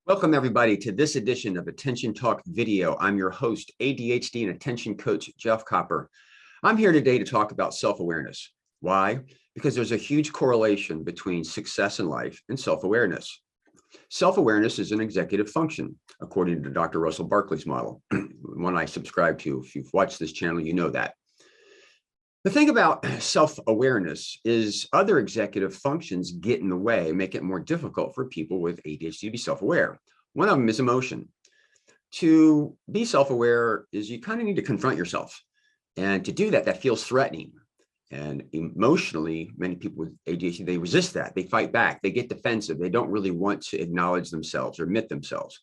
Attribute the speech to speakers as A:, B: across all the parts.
A: Welcome everybody to this edition of Attention Talk Video. I'm your host, ADHD and attention coach, 𝐓𝐇𝐈𝐒. I'm here today to talk about self-awareness. Why? Because there's a huge correlation between success in life and self-awareness. Self-awareness is an executive function, according to Dr. Russell Barkley's model, one I subscribe to. If you've watched this channel, you know that. The thing about self-awareness is other executive functions get in the way, make it more difficult for people with ADHD to be self-aware. One of them is emotion. To be self-aware is you kind of need to confront yourself. And to do that, that feels threatening. And emotionally, many people with ADHD, they resist that. They fight back. They get defensive. They don't really want to acknowledge themselves or admit themselves.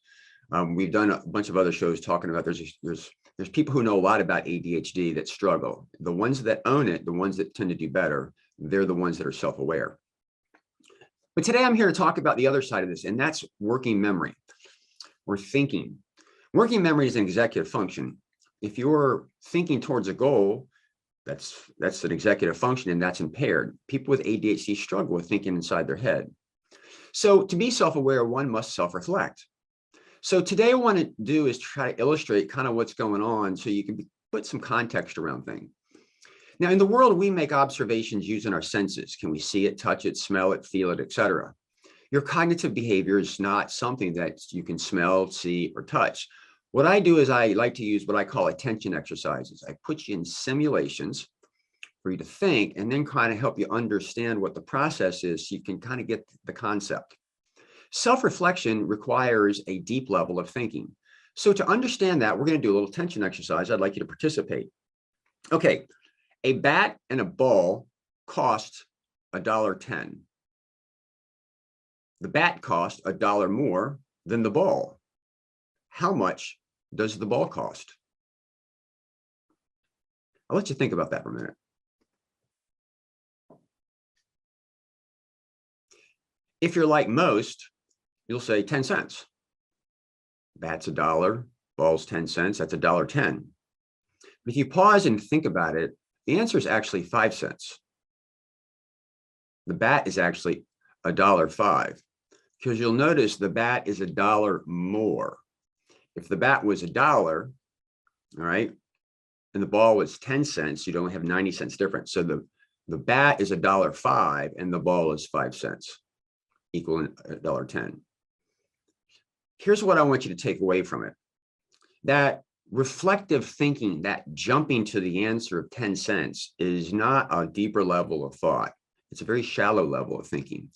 A: We've done a bunch of other shows talking about there's people who know a lot about ADHD that struggle. The ones that own it, the ones that tend to do better, they're the ones that are self-aware. But today I'm here to talk about the other side of this, and that's working memory or thinking. Working memory is an executive function. If you're thinking towards a goal, that's an executive function and that's impaired. People with ADHD struggle with thinking inside their head. So to be self-aware, one must self-reflect. So today I want to do is try to illustrate kind of what's going on so you can put some context around things. Now in the world, we make observations using our senses. Can we see it, touch it, smell it, feel it, etc. Your cognitive behavior is not something that you can smell, see, or touch. What I do is I like to use what I call attention exercises. I put you in simulations for you to think and then kind of help you understand what the process is so you can kind of get the concept. Self-reflection requires a deep level of thinking. So to understand that, we're going to do a little attention exercise. I'd like you to participate. Okay, a bat and a ball cost $1.10. The bat cost $1 more than the ball. How much does the ball cost? I'll let you think about that for a minute. If you're like most, you'll say 10 cents. Bat's $1, ball's 10 cents, that's $1.10. If you pause and think about it, the answer is actually 5 cents. The bat is actually $1.05, because you'll notice the bat is $1 more. If the bat was $1, all right, and the ball was 10 cents, you'd only have 90 cents difference. So the bat is $1.05 and the ball is 5 cents, equaling $1.10. Here's what I want you to take away from it. That reflective thinking, that jumping to the answer of 10 cents is not a deeper level of thought. It's a very shallow level of thinking.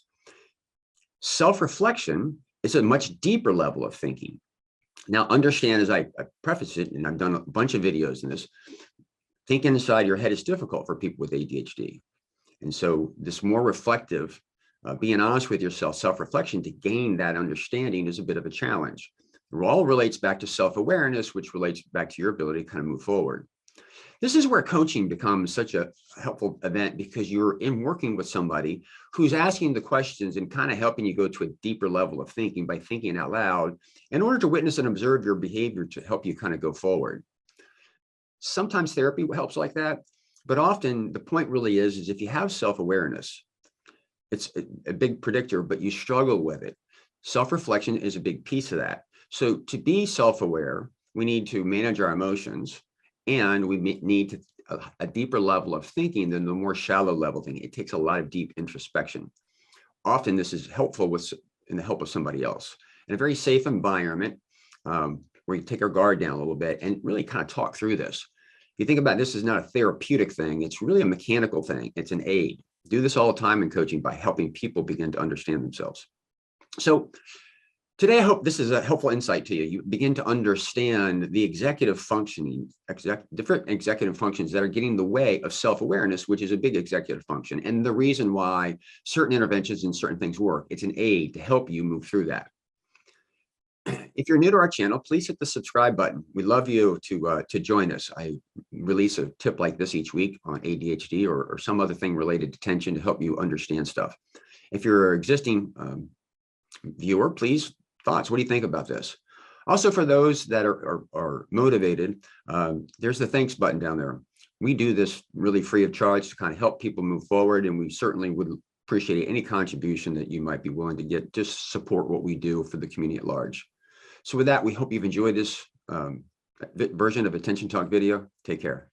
A: Self-reflection is a much deeper level of thinking. Now, understand, as I preface it, and I've done a bunch of videos in this, thinking inside your head is difficult for people with ADHD. And so this more reflective, being honest with yourself, self-reflection to gain that understanding is a bit of a challenge. It all relates back to self-awareness, which relates back to your ability to kind of move forward. This is where coaching becomes such a helpful event, because you're in working with somebody who's asking the questions and kind of helping you go to a deeper level of thinking by thinking out loud in order to witness and observe your behavior to help you kind of go forward. Sometimes therapy helps like that, but often the point really is if you have self-awareness, it's a big predictor, but you struggle with it. Self-reflection is a big piece of that. So to be self-aware, we need to manage our emotions, and we need a deeper level of thinking than the more shallow level thinking. It takes a lot of deep introspection. Often this is helpful in the help of somebody else. In a very safe environment where you take our guard down a little bit and really kind of talk through this. If you think about this, is not a therapeutic thing. It's really a mechanical thing. It's an aid. Do this all the time in coaching by helping people begin to understand themselves. So today, I hope this is a helpful insight to you. You begin to understand the executive functioning, different executive functions that are getting in the way of self-awareness, which is a big executive function, and the reason why certain interventions and certain things work. It's an aid to help you move through that. If you're new to our channel, please hit the subscribe button. We'd love you to join us. I release a tip like this each week on ADHD or some other thing related to attention to help you understand stuff. If you're an existing viewer, please, thoughts. What do you think about this? Also, for those that are motivated, there's the thanks button down there. We do this really free of charge to kind of help people move forward, and we certainly would appreciate any contribution that you might be willing to get, just support what we do for the community at large. So with that, we hope you've enjoyed this version of Attention Talk Video. Take care.